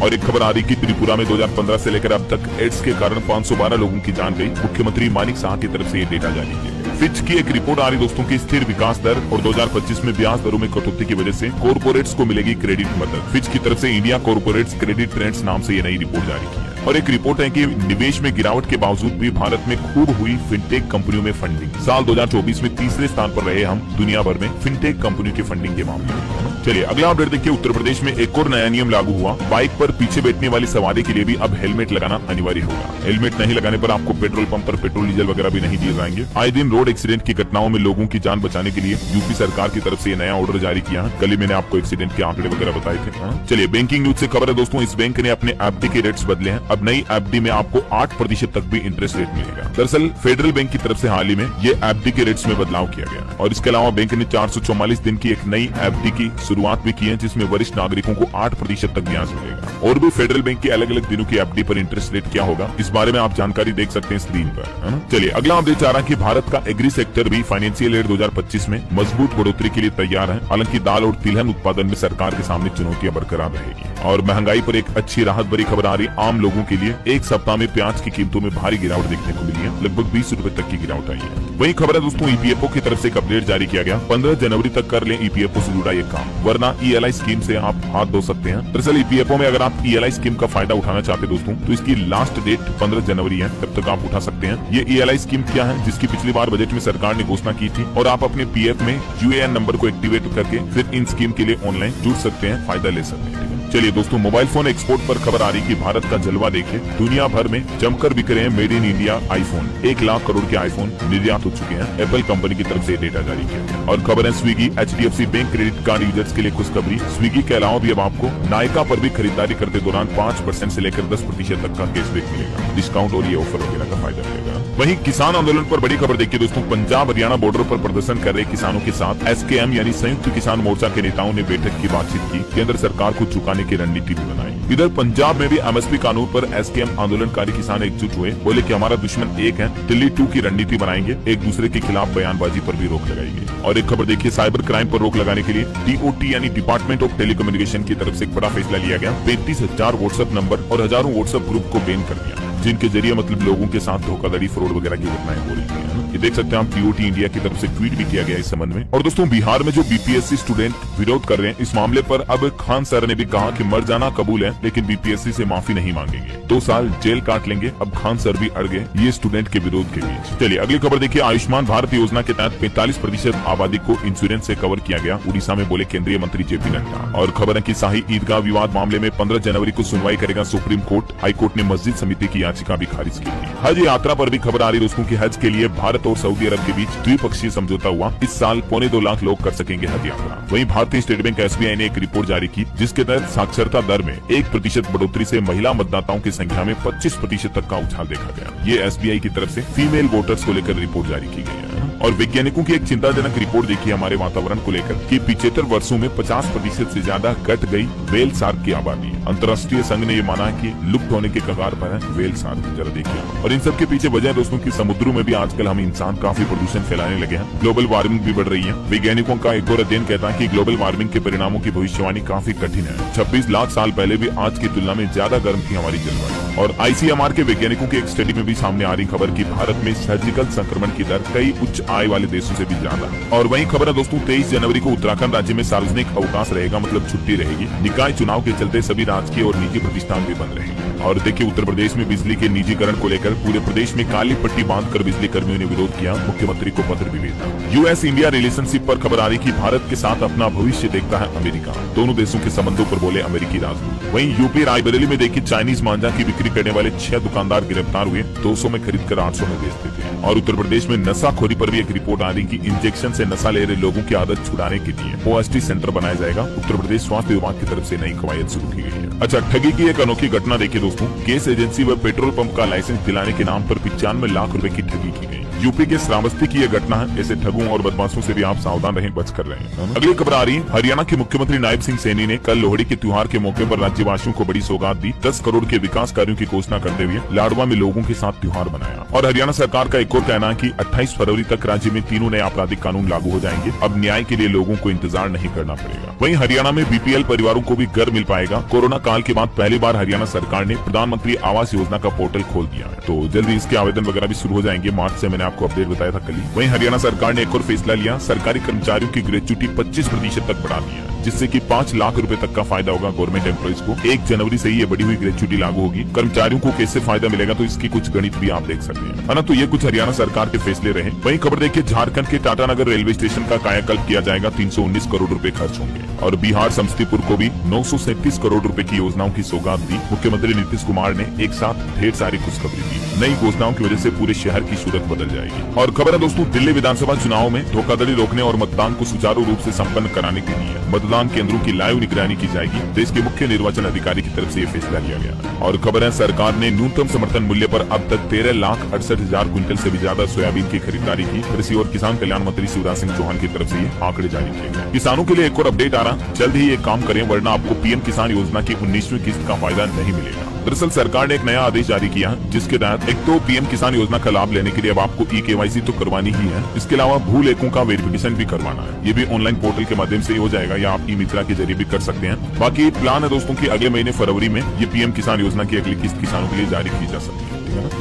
और एक खबर आ रही कि त्रिपुरा में 2015 से लेकर अब तक एड्स के कारण 512 लोगों की जान गई। मुख्यमंत्री मानिक साह की तरफ से ये डेटा जारी किया। फिच की एक रिपोर्ट आ रही दोस्तों की स्थिर विकास दर और 2025 में ब्याज दरों में कटौती की वजह से कॉर्पोरेट्स को मिलेगी क्रेडिट मदद। फिच की तरफ से इंडिया कॉर्पोरेट्स क्रेडिट ट्रेंड्स नाम से ये नई रिपोर्ट जारी की है। और एक रिपोर्ट है कि निवेश में गिरावट के बावजूद भी भारत में खूब हुई फिनटेक कंपनियों में फंडिंग। साल 2024 में तीसरे स्थान पर रहे हम दुनिया भर में फिनटेक कंपनियों की फंडिंग के मामले में। चलिए अगला अपडेट देखिए, उत्तर प्रदेश में एक और नया नियम लागू हुआ। बाइक पर पीछे बैठने वाली सवारी के लिए भी अब हेलमेट लगाना अनिवार्य होगा। हेलमेट नहीं लगाने पर आपको पेट्रोल पंप पर पेट्रोल डीजल वगैरह भी नहीं दिए जाएंगे। आए दिन रोड एक्सीडेंट की घटनाओं में लोगों की जान बचाने के लिए यूपी सरकार की तरफ से ये नया ऑर्डर जारी किया है। कल ही मैंने आपको एक्सीडेंट के आंकड़े वगैरह बताए थे। चलिए बैंकिंग न्यूज से खबर है दोस्तों, इस बैंक ने अपने एफडी के रेट्स बदले हैं। अब नई एफडी में आपको 8% तक भी इंटरेस्ट रेट मिलेगा। दरअसल फेडरल बैंक की तरफ से हाल ही में ये एफडी के रेट्स में बदलाव किया गया। और इसके अलावा बैंक ने 444 दिन की एक नई एफडी की शुरुआत भी की है, जिसमें वरिष्ठ नागरिकों को 8% तक ब्याज मिलेगा। और भी फेडरल बैंक की अलग अलग दिनों की एफडी पर इंटरेस्ट रेट क्या होगा, इस बारे में आप जानकारी देख सकते हैं स्क्रीन पर। चलिए अगला अपडेट आ रहा है कि भारत का एग्री सेक्टर भी फाइनेंशियल ईयर 2025 में मजबूत बढ़ोतरी के लिए तैयार है। हालांकि दाल और तिलहन उत्पादन में सरकार के सामने चुनौतियां बरकरार रहेगी। और महंगाई पर एक अच्छी राहत भरी खबर आ रही आम लोगों के लिए। एक सप्ताह में प्याज की कीमतों में भारी गिरावट देखने को मिली है, लगभग 20 रुपए तक की गिरावट आई है। वही खबर है दोस्तों, ईपीएफओ की तरफ से एक अपडेट जारी किया गया। 15 जनवरी तक कर लें ईपीएफओ से जुड़ा ये काम, वरना ईएलआई स्कीम से आप हाथ धो सकते हैं। दरअसल ईपीएफओ में अगर आप ईएलआई स्कीम का फायदा उठाना चाहते दोस्तों, तो इसकी लास्ट डेट 15 जनवरी है, तब तक आप उठा सकते हैं। ये ईएलआई स्कीम क्या है, जिसकी पिछली बार बजट में सरकार ने घोषणा की थी। और आप अपने पीएफ में यूएएन नंबर को एक्टिवेट करके फिर इन स्कीम के लिए ऑनलाइन जुड़ सकते हैं, फायदा ले सकते हैं। चलिए दोस्तों, मोबाइल फोन एक्सपोर्ट पर खबर आ रही कि भारत का जलवा देखिए, दुनिया भर में जमकर बिक रहे हैं made in India iPhone. 1 lakh crore के आईफोन निर्यात हो चुके हैं। एप्पल कंपनी की तरफ से डेटा जारी किया गया। और खबर है Swiggy HDFC bank credit card users के लिए खुशखबरी। स्विगी के अलावा भी अब आपको नायका पर भी खरीदारी करते दौरान 5% से लेकर 10% तक का कैशबैक मिलेगा, डिस्काउंट और ये ऑफर वगैरह का फायदा मिलेगा। वहीं किसान आंदोलन पर बड़ी खबर देखिए दोस्तों, पंजाब हरियाणा बॉर्डर पर प्रदर्शन कर रहे किसानों के साथ SKM यानी संयुक्त किसान मोर्चा के नेताओं ने बैठक की बातचीत की। केंद्र सरकार को झुकाने की रणनीति भी बनाई। इधर पंजाब में भी MSP कानून पर SKM आंदोलनकारी किसान एकजुट हुए, बोले कि हमारा दुश्मन एक है, दिल्ली 2 की रणनीति बनाएंगे, एक दूसरे के खिलाफ बयानबाजी पर भी रोक लगाएंगे। और एक खबर देखिए, साइबर क्राइम पर रोक लगाने के लिए DOT यानी डिपार्टमेंट ऑफ टेलीकम्युनिकेशन की तरफ से एक बड़ा फैसला लिया गया। 35,000 व्हाट्सएप नंबर और हजारों व्हाट्सएप ग्रुप को बैन कर दिया। जिनके जरिए मतलब लोगों के साथ धोखाधड़ी, फ्रॉड वगैरह की घटनाएं हो रही है। ये देख सकते हैं आप, टीओटी इंडिया की तरफ से ट्वीट भी किया गया इस संबंध में। और दोस्तों बिहार में जो बीपीएससी स्टूडेंट विरोध कर रहे हैं इस मामले पर अब खान सर ने भी कहा कि मर जाना कबूल है, लेकिन बीपीएससी से माफी नहीं मांगेंगे, 2 साल जेल काट लेंगे। अब खान सर भी अड़ गए ये स्टूडेंट के विरोध के बीच। चलिए अगली खबर देखिए। आयुष्मान भारत योजना के तहत 45% आबादी को इंश्योरेंस से कवर किया गया, उड़ीसा में बोले केंद्रीय मंत्री जेपी नड्डा। और खबर है कि शाही ईदगाह विवाद मामले में 15 जनवरी को सुनवाई करेगा सुप्रीम कोर्ट। हाईकोर्ट ने मस्जिद समिति की याचिका भी खारिज की थी। हज यात्रा पर भी खबर आ रही दोस्तों की हज के लिए भारत और सऊदी अरब के बीच द्विपक्षीय समझौता हुआ। इस साल 2.25 लाख लोग कर सकेंगे हज यात्रा। वहीं भारतीय स्टेट बैंक एसबीआई ने एक रिपोर्ट जारी की जिसके तहत साक्षरता दर में 1% बढ़ोतरी से महिला मतदाताओं की संख्या में 25% तक का उछाल देखा गया। ये एसबीआई की तरफ से फीमेल वोटर्स को लेकर रिपोर्ट जारी की गई है। और वैज्ञानिकों की एक चिंताजनक रिपोर्ट देखी हमारे वातावरण को लेकर कि 75 वर्षों में 50% से ज्यादा घट गई व्हेल शार्क की आबादी। अंतर्राष्ट्रीय संघ ने ये माना है कि लुप्त होने के कगार पर है व्हेल शार्क। जरा देखिए। और इन सब के पीछे वजह है दोस्तों की समुद्रों में भी आजकल हम इंसान काफी प्रदूषण फैलाने लगे हैं, ग्लोबल वार्मिंग भी बढ़ रही है। वैज्ञानिकों का एक और अध्ययन कहता है कि ग्लोबल वार्मिंग के परिणामों की भविष्यवाणी काफी कठिन है। 26 लाख साल पहले भी आज की तुलना में ज्यादा गर्म थी हमारी जलवायु। और आईसीएमआर के वैज्ञानिकों की एक स्टडी में भी सामने आ रही खबर की भारत में सर्जिकल संक्रमण की दर कई उच्च आय वाले देशों से भी ज्यादा। और वहीं खबर है दोस्तों 23 जनवरी को उत्तराखंड राज्य में सार्वजनिक अवकाश रहेगा, मतलब छुट्टी रहेगी। निकाय चुनाव के चलते सभी राजकीय और निजी प्रतिष्ठान भी बंद रहेंगे। और देखिए उत्तर प्रदेश में बिजली के निजीकरण को लेकर पूरे प्रदेश में काली पट्टी बांधकर बिजली कर्मियों ने विरोध किया, मुख्यमंत्री को पत्र भी भेजा। यूएस इंडिया रिलेशनशिप पर खबर आ रही कि भारत के साथ अपना भविष्य देखता है अमेरिका, दोनों देशों के संबंधों पर बोले अमेरिकी राजदूत। वहीं यूपी रायबरेली में देखिए चाइनीज मांझा की बिक्री करने वाले 6 दुकानदार गिरफ्तार हुए, 200 में खरीद कर 800 में बेचते थे। और उत्तर प्रदेश में नशाखोरी पर भी एक रिपोर्ट आ रही कि इंजेक्शन से नशा ले रहे लोगों की आदत छुड़ाने के लिए ओएसटी सेंटर बनाया जाएगा। उत्तर प्रदेश स्वास्थ्य विभाग की तरफ से नई कवायद शुरू की गई है। अच्छा, ठगी की एक अनोखी घटना देखिए दोस्तों। गैस एजेंसी व पेट्रोल पंप का लाइसेंस दिलाने के नाम पर 95 लाख रुपए की ठगी की गई। यूपी के श्रावस्ती की यह घटना है। ऐसे ठगों और बदमाशों से भी आप सावधान रहें, बच कर रहें। अगली खबर आ रही है। हरियाणा के मुख्यमंत्री नायब सिंह सैनी ने कल लोहड़ी के त्योहार के मौके पर राज्यवासियों को बड़ी सौगात दी। 10 करोड़ के विकास कार्यों की घोषणा करते हुए लाडवा में लोगों के साथ त्योहार मनाया। और हरियाणा सरकार का एक और कहना है कि 28 फरवरी तक राज्य में 3 नए आपराधिक कानून लागू हो जाएंगे। अब न्याय के लिए लोगों को इंतजार नहीं करना पड़ेगा। वहीं हरियाणा में बीपीएल परिवारों को भी घर मिल पाएगा। कोरोना काल के बाद पहली बार हरियाणा सरकार ने प्रधानमंत्री आवास योजना का पोर्टल खोल दिया है, तो जल्दी इसके आवेदन वगैरह भी शुरू हो जाएंगे। मार्च से मैंने आपको अपडेट बताया था कल। वहीं हरियाणा सरकार ने एक और फैसला लिया, सरकारी कर्मचारियों की ग्रेच्युटी 25% तक बढ़ा दी है, जिससे कि 5 लाख रुपए तक का फायदा होगा गवर्नमेंट एम्प्लॉइज को। 1 जनवरी से ही ये बढ़ी हुई ग्रेच्युटी लागू होगी। कर्मचारियों को कैसे फायदा मिलेगा तो इसकी कुछ गणित भी आप देख सकते हैं, है ना। तो ये कुछ हरियाणा सरकार के फैसले रहे। वहीं खबर देखिए, झारखंड के टाटानगर रेलवे स्टेशन का कायाकल्प किया जाएगा, 319 करोड़ रुपए खर्च होंगे। और बिहार समस्तीपुर को भी 937 करोड़ रुपए की योजनाओं की सौगात दी। मुख्यमंत्री नीतीश कुमार ने एक साथ ढेर सारी खुशखबरी दी। नई घोषणाओं की वजह से पूरे शहर की सूरत बदल जाएगी। और खबर है दोस्तों, दिल्ली विधानसभा चुनाव में धोखाधड़ी रोकने और मतदान को सुचारू रूप से संपन्न कराने के लिए मतदान केंद्रों की लाइव निगरानी की जाएगी। देश के मुख्य निर्वाचन अधिकारी की तरफ से ये फैसला लिया गया। और खबर है, सरकार ने न्यूनतम समर्थन मूल्य पर अब तक 13,68,000 क्विंटल से भी ज्यादा सोयाबीन की खरीदारी की। कृषि और किसान कल्याण मंत्री शिवराज सिंह चौहान की तरफ से ये आंकड़े जारी किए गए। किसानों के लिए एक और अपडेट आ रहा, जल्द ही ये काम करें वरना आपको पीएम किसान योजना की 19वीं किस्त का फायदा नहीं मिलेगा। दरअसल सरकार ने एक नया आदेश जारी किया है, जिसके तहत एक तो पीएम किसान योजना का लाभ लेने के लिए अब आपको ई-केवाईसी तो करवानी ही है, इसके अलावा भू लेखों का वेरिफिकेशन भी करवाना है। ये भी ऑनलाइन पोर्टल के माध्यम से ही हो जाएगा या आप ई-मित्रा के जरिए भी कर सकते हैं। बाकी प्लान है दोस्तों की अगले महीने फरवरी में ये पीएम किसान योजना की अगली किस्त किसानों के लिए जारी की जा सकती है।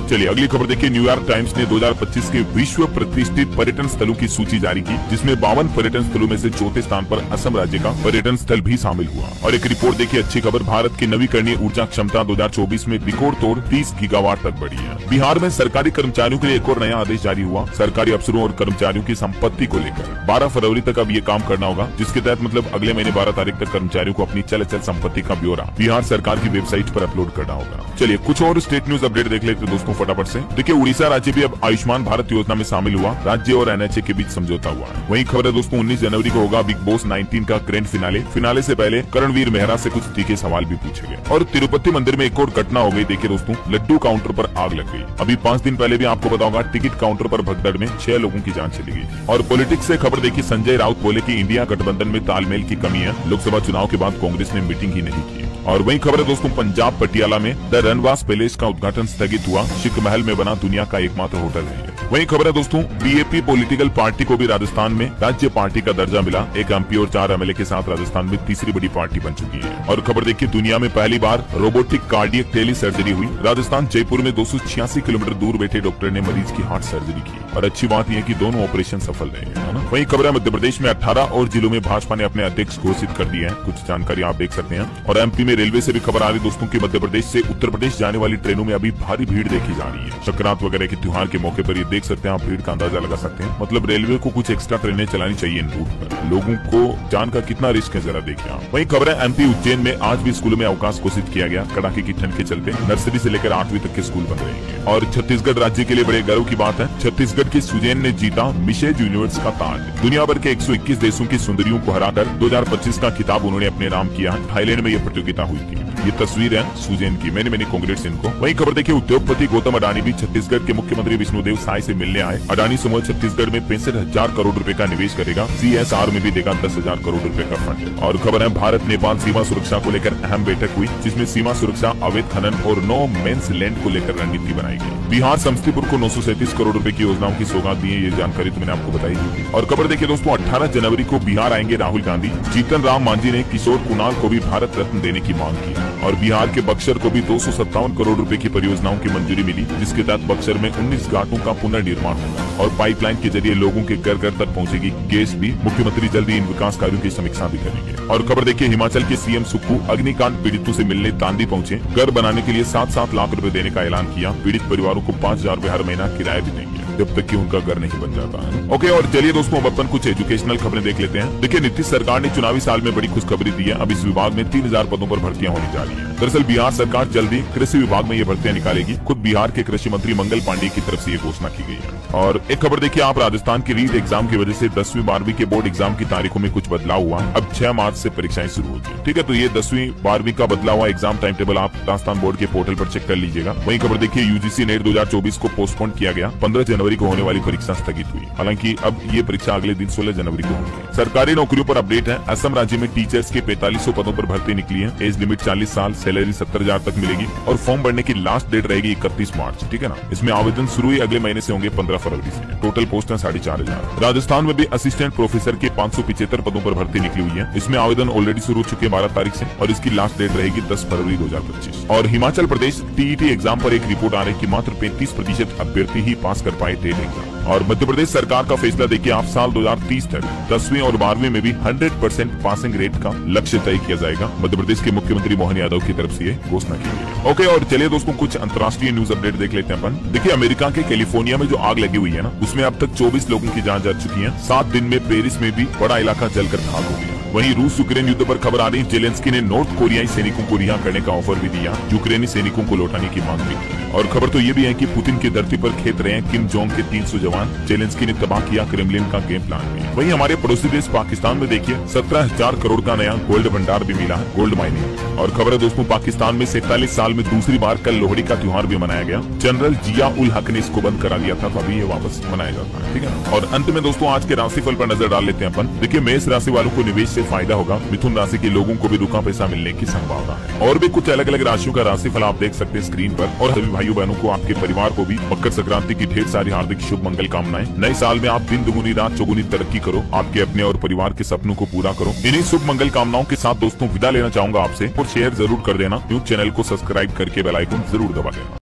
चलिए अगली खबर देखिए। न्यूयॉर्क टाइम्स ने 2025 के विश्व प्रतिष्ठित पर्यटन स्थलों की सूची जारी की, जिसमें 52 पर्यटन स्थलों में से चौथे स्थान पर असम राज्य का पर्यटन स्थल भी शामिल हुआ। और एक रिपोर्ट देखिए, अच्छी खबर, भारत की नवीकरणीय ऊर्जा क्षमता 2024 में रिकॉर्ड तोड़ 30 गीगावाट तक बढ़ी है। बिहार में सरकारी कर्मचारियों के लिए एक और नया आदेश जारी हुआ। सरकारी अफसरों और कर्मचारियों की संपत्ति को लेकर 12 फरवरी तक अब ये काम करना होगा, जिसके तहत मतलब अगले महीने 12 तारीख तक कर्मचारियों को अपनी चल अचल संपत्ति का ब्यौरा बिहार सरकार की वेबसाइट पर अपलोड करना होगा। चलिए कुछ और स्टेट न्यूज अपडेट देख लेते दोस्तों फटाफट से। देखिए, उड़ीसा राज्य भी अब आयुष्मान भारत योजना में शामिल हुआ। राज्य और एनएचए के बीच समझौता हुआ है। वहीं खबर है दोस्तों, 19 जनवरी को होगा बिग बॉस 19 का ग्रैंड फिनाले से पहले करणवीर मेहरा से कुछ तीखे सवाल भी पूछे गए। और तिरुपति मंदिर में एक और घटना हो गई। देखिए दोस्तों, लड्डू काउंटर पर आग लग गई। अभी 5 दिन पहले भी आपको बताऊंगा, टिकट काउंटर पर भगदड़ में 6 लोगों की जान चली गई। और पॉलिटिक्स से खबर देखिए, संजय राउत बोले कि इंडिया गठबंधन में तालमेल की कमी है। लोकसभा चुनाव के बाद कांग्रेस ने मीटिंग ही नहीं की। और वही खबर है दोस्तों, पंजाब पटियाला में द रनवास पैलेस का उद्घाटन स्थगित हुआ। शिख महल में बना दुनिया का एकमात्र होटल है। वही खबर है दोस्तों, बीएपी पॉलिटिकल पार्टी को भी राजस्थान में राज्य पार्टी का दर्जा मिला। एक एमपी और 4 एमएलए के साथ राजस्थान में तीसरी बड़ी पार्टी बन चुकी है। और खबर देखिए, दुनिया में पहली बार रोबोटिक कार्डियक टेली सर्जरी हुई। राजस्थान जयपुर में 286 किलोमीटर दूर बैठे डॉक्टर ने मरीज की हार्ट सर्जरी की और अच्छी बात यह कि दोनों ऑपरेशन सफल रहे हैं, है ना। वही खबर है, मध्य प्रदेश में 18 और जिलों में भाजपा ने अपने अध्यक्ष घोषित कर दिए हैं। कुछ जानकारी आप देख सकते हैं। और एमपी में रेलवे से भी खबर आ रही दोस्तों की मध्य प्रदेश से उत्तर प्रदेश जाने वाली ट्रेनों में अभी भारी भीड़ देखी जा रही है। संक्रांत वगैरह के त्योहार के मौके पर ये देख सकते हैं आप, भीड़ का अंदाजा लगा सकते हैं। मतलब रेलवे को कुछ एक्स्ट्रा ट्रेनें चलानी चाहिए इन रूट पर। लोगों को जान का कितना रिस्क है जरा देखिए आप। वही खबर है, एमपी उज्जैन में आज भी स्कूलों में अवकाश घोषित किया गया। कड़ाके की ठंड के चलते नर्सरी से लेकर 8वीं तक के स्कूल बंद रहेंगे। और छत्तीसगढ़ राज्य के लिए बड़े गर्व की बात है, छत्तीसगढ़ के सुजैन ने जीता मिसेज यूनिवर्स का ताज। दुनिया भर के 121 देशों की सुंदरियों को हराकर 2025 का खिताब उन्होंने अपने नाम किया। थाईलैंड में यह प्रतियोगिता हुई थी। ये तस्वीर है सुजैन की। मैंने कांग्रेट्स इनको। वही खबर देखिए, उद्योगपति गौतम अडानी भी छत्तीसगढ़ के मुख्यमंत्री विष्णुदेव साय से मिलने आए। अडानी समूह छत्तीसगढ़ में 65,000 करोड़ रुपए का निवेश करेगा। CSR में भी देगा 10,000 करोड़ रुपए का फंड। और खबर है, भारत नेपाल सीमा सुरक्षा को लेकर अहम बैठक हुई, जिसमें सीमा सुरक्षा, अवैध खनन और नो मेंस लैंड को लेकर रणनीति बनाई गई। बिहार समस्तीपुर को 937 करोड़ रुपए की योजनाओं की सौगात दी है। ये जानकारी तो मैंने आपको बताई थी। और खबर देखिए दोस्तों, 18 जनवरी को बिहार आएंगे राहुल गांधी। जीतन राम मांझी ने किशोर कुणाल को भी भारत रत्न देने की मांग की। और बिहार के बक्सर को भी 257 करोड़ रुपए की परियोजनाओं की मंजूरी मिली, जिसके तहत बक्सर में 19 घाटों का पुनर्निर्माण होगा और पाइपलाइन के जरिए लोगों के घर घर तक पहुंचेगी गैस भी। मुख्यमंत्री जल्दी इन विकास कार्यों की समीक्षा भी करेंगे। और खबर देखिए, हिमाचल के सीएम सुक्खू अग्निकांड पीड़ितों से मिलने तांदी पहुंचे। घर बनाने के लिए 7-7 लाख रुपए देने का ऐलान किया। पीड़ित परिवारों को 5,000 रुपए हर महीना किराया भी देंगे जब तक कि उनका घर नहीं बन जाता है। ओके, और चलिए दोस्तों, अब अपन कुछ एजुकेशनल खबरें देख लेते हैं। देखिए, नीतीश सरकार ने चुनावी साल में बड़ी खुशखबरी दी है। अब इस विभाग में 3,000 पदों पर भर्तियां होने जा रही है। दरअसल बिहार सरकार जल्दी कृषि विभाग में ये भर्तियां निकालेगी। खुद बिहार के कृषि मंत्री मंगल पांडे की तरफ से ये घोषणा की गई है। और एक खबर देखिए आप, राजस्थान की रीट एग्जाम की वजह से 10वीं 12वीं के बोर्ड एग्जाम की तारीखों में कुछ बदलाव हुआ। अब 6 मार्च से परीक्षाएं शुरू होगी। ठीक है, तो ये 10वीं 12वीं का बदला हुआ एग्जाम टाइम टेबल आप राजस्थान बोर्ड के पोर्टल पर चेक कर लीजिएगा। वही खबर देखिए, यूजीसी नेट 2024 को पोस्टपोन किया गया। 15 जनवरी को होने वाली परीक्षा स्थगित हुई। हालांकि अब ये परीक्षा अगले दिन 16 जनवरी को होगी। सरकारी नौकरियों पर अपडेट है। असम राज्य में टीचर्स के 4500 पदों पर भर्ती निकली है। एज लिमिट 40 साल, सैलरी 70,000 तक मिलेगी और फॉर्म भरने की लास्ट डेट रहेगी 31 मार्च। ठीक है ना। इसमें आवेदन शुरू ही अगले महीने से होंगे 15 फरवरी से। टोटल पोस्ट है 4,500। राजस्थान में भी असिस्टेंट प्रोफेसर के 575 पदों पर भर्ती निकली हुई है। इसमें आवेदन ऑलरेडी शुरू हो चुके हैं 12 तारीख से और इसकी लास्ट डेट रहेगी 10 फरवरी 2025। और हिमाचल प्रदेश टीईटी एग्जाम पर एक रिपोर्ट आ रही है कि मात्र 35% अभ्यर्थी ही पास कर पाए टेट एग्जाम। और मध्य प्रदेश सरकार का फैसला देखिए आप, साल 2030 तक 10वीं और 12वीं में भी 100% पासिंग रेट का लक्ष्य तय किया जाएगा। मध्य प्रदेश के मुख्यमंत्री मोहन यादव की तरफ से ये घोषणा की गई। ओके, और चलिए दोस्तों कुछ अंतर्राष्ट्रीय न्यूज अपडेट देख लेते हैं अपन। देखिए, अमेरिका के कैलिफोर्निया में जो आग लगी हुई है ना, उसमें अब तक 24 लोगों की जान जा चुकी है। 7 दिन में पेरिस में भी बड़ा इलाका जलकर खाक हो गया। वहीं रूस यूक्रेन युद्ध पर खबर आ रही है, जेलेंस्की ने नॉर्थ कोरियाई सैनिकों को रिहा करने का ऑफर भी दिया। यूक्रेनी सैनिकों को लौटाने की मांग भी की। और खबर तो ये भी है कि पुतिन की धरती पर खेत रहे हैं किम जोंग के 300 जवान। जेलेंस्की ने तबाह किया क्रेमलिन का गेम प्लान भी। वहीं हमारे पड़ोसी देश पाकिस्तान में देखिए 17,000 करोड़ का नया गोल्ड भंडार भी मिला है, गोल्ड माइनिंग। और खबर है दोस्तों, पाकिस्तान में 47 साल में दूसरी बार कल लोहड़ी का त्योहार भी मनाया गया। जनरल जिया उल हक ने इसको बंद करा दिया था, तो अभी ये वापस मनाया जाता है। ठीक है। और अंत में दोस्तों आज के राशिफल पर नजर डाल लेते हैं अपन। देखिए, मेष राशि वालों को निवेश से फायदा होगा। मिथुन राशि के लोगों को भी रुका पैसा मिलने की संभावना है। और भी कुछ अलग अलग राशियों का राशिफल आप देख सकते हैं स्क्रीन पर। और सभी भाइयों बहनों को, आपके परिवार को भी मकर संक्रांति की ढेर सारी हार्दिक शुभ मंगल कामनाएं। नए साल में आप दिन दुगुनी रात चौगुनी तरक्की करो, आपके अपने और परिवार के सपनों को पूरा करो। इन्हीं शुभ मंगल कामनाओं के साथ दोस्तों विदा लेना चाहूंगा आपसे। और शेयर जरूर कर देना, न्यूज चैनल को सब्सक्राइब करके बेल आइकन जरूर दबा देना।